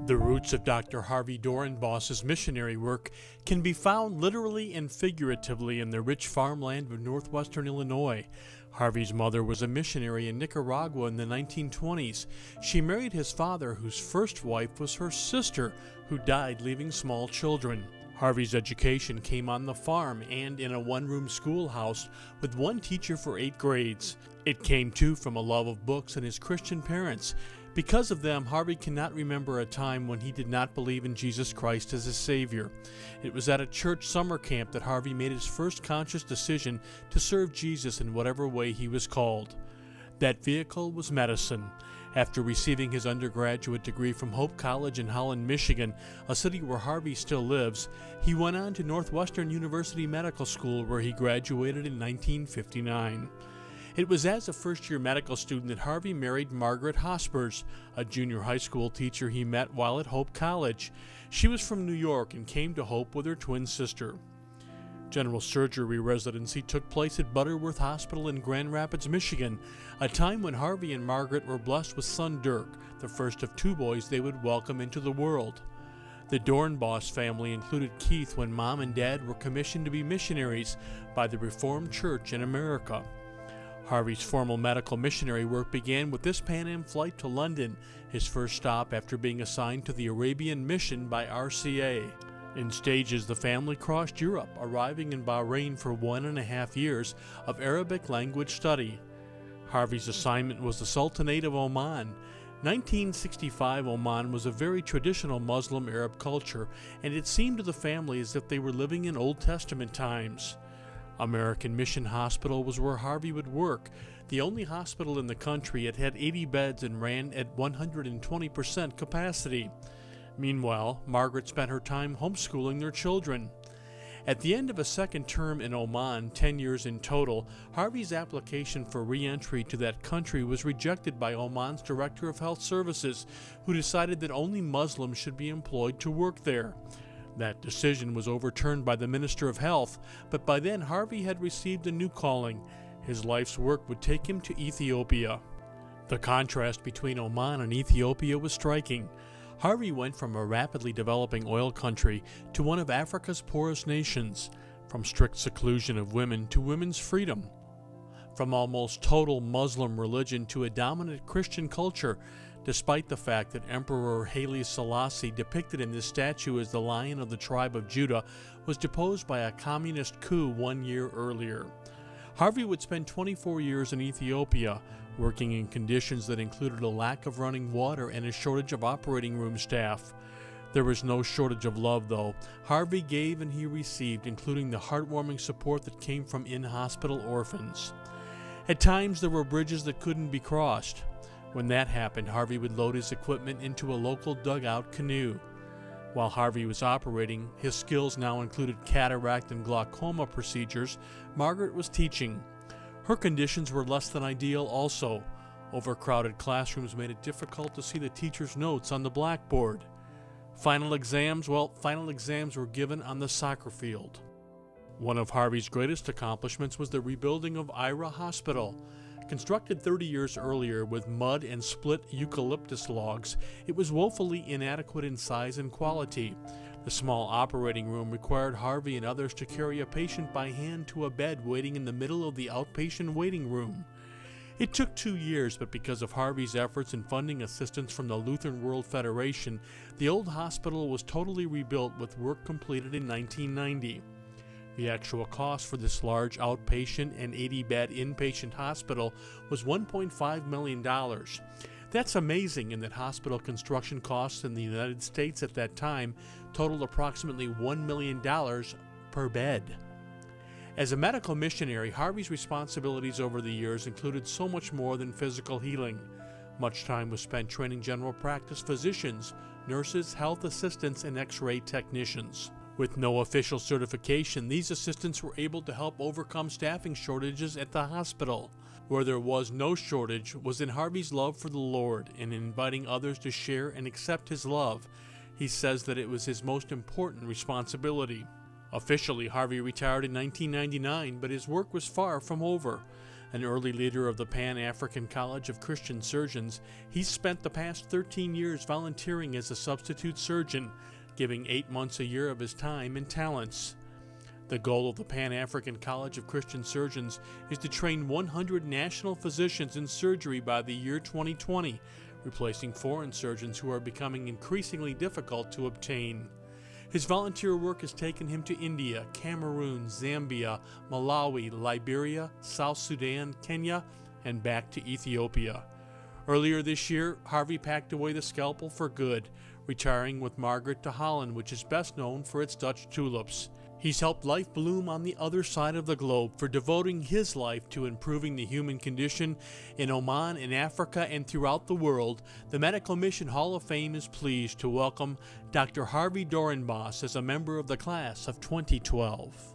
The roots of Dr. Harvey Doorenbos' missionary work can be found literally and figuratively in the rich farmland of northwestern Illinois. Harvey's mother was a missionary in Nicaragua in the 1920s. She married his father, whose first wife was her sister, who died leaving small children. Harvey's education came on the farm and in a one-room schoolhouse with one teacher for 8 grades. It came, too, from a love of books and his Christian parents. Because of them, Harvey cannot remember a time when he did not believe in Jesus Christ as his Savior. It was at a church summer camp that Harvey made his first conscious decision to serve Jesus in whatever way he was called. That vehicle was medicine. After receiving his undergraduate degree from Hope College in Holland, Michigan, a city where Harvey still lives, he went on to Northwestern University Medical School, where he graduated in 1959. It was as a first-year medical student that Harvey married Margaret Hospers, a junior high school teacher he met while at Hope College. She was from New York and came to Hope with her twin sister. General surgery residency took place at Butterworth Hospital in Grand Rapids, Michigan, a time when Harvey and Margaret were blessed with son Dirk, the first of 2 boys they would welcome into the world. The Doorenbos family included Keith when Mom and Dad were commissioned to be missionaries by the Reformed Church in America. Harvey's formal medical missionary work began with this Pan Am flight to London, his first stop after being assigned to the Arabian Mission by RCA. In stages, the family crossed Europe, arriving in Bahrain for 1.5 years of Arabic language study. Harvey's assignment was the Sultanate of Oman. 1965 Oman was a very traditional Muslim Arab culture, and it seemed to the family as if they were living in Old Testament times. American Mission Hospital was where Harvey would work, the only hospital in the country. It had 80 beds and ran at 120% capacity. Meanwhile, Margaret spent her time homeschooling their children. At the end of a second term in Oman, 10 years in total, Harvey's application for re-entry to that country was rejected by Oman's Director of Health Services, who decided that only Muslims should be employed to work there. That decision was overturned by the Minister of Health, but by then Harvey had received a new calling. His life's work would take him to Ethiopia. The contrast between Oman and Ethiopia was striking. Harvey went from a rapidly developing oil country to one of Africa's poorest nations, from strict seclusion of women to women's freedom, from almost total Muslim religion to a dominant Christian culture, despite the fact that Emperor Haile Selassie, depicted in this statue as the Lion of the tribe of Judah, was deposed by a communist coup 1 year earlier. Harvey would spend 24 years in Ethiopia, working in conditions that included a lack of running water and a shortage of operating room staff. There was no shortage of love, though. Harvey gave and he received, including the heartwarming support that came from in-hospital orphans. At times, there were bridges that couldn't be crossed. When that happened, Harvey would load his equipment into a local dugout canoe. While Harvey was operating, his skills now included cataract and glaucoma procedures. Margaret was teaching. Her conditions were less than ideal also. Overcrowded classrooms made it difficult to see the teacher's notes on the blackboard. Final exams were given on the soccer field. One of Harvey's greatest accomplishments was the rebuilding of Ira Hospital. Constructed 30 years earlier with mud and split eucalyptus logs, it was woefully inadequate in size and quality. The small operating room required Harvey and others to carry a patient by hand to a bed waiting in the middle of the outpatient waiting room. It took 2 years, but because of Harvey's efforts and funding assistance from the Lutheran World Federation, the old hospital was totally rebuilt with work completed in 1990. The actual cost for this large outpatient and 80-bed inpatient hospital was $1.5 million. That's amazing in that hospital construction costs in the United States at that time totaled approximately $1 million per bed. As a medical missionary, Harvey's responsibilities over the years included so much more than physical healing. Much time was spent training general practice physicians, nurses, health assistants, and X-ray technicians. With no official certification, these assistants were able to help overcome staffing shortages at the hospital. Where there was no shortage was in Harvey's love for the Lord and in inviting others to share and accept his love. He says that it was his most important responsibility. Officially, Harvey retired in 1999, but his work was far from over. An early leader of the Pan-African College of Christian Surgeons, he's spent the past 13 years volunteering as a substitute surgeon, giving 8 months a year of his time and talents. The goal of the Pan-African College of Christian Surgeons is to train 100 national physicians in surgery by the year 2020, replacing foreign surgeons who are becoming increasingly difficult to obtain. His volunteer work has taken him to India, Cameroon, Zambia, Malawi, Liberia, South Sudan, Kenya, and back to Ethiopia. Earlier this year, Harvey packed away the scalpel for good, retiring with Margaret to Holland, which is best known for its Dutch tulips. He's helped life bloom on the other side of the globe for devoting his life to improving the human condition in Oman, in Africa, and throughout the world. The Medical Mission Hall of Fame is pleased to welcome Dr. Harvey Doorenbos as a member of the class of 2012.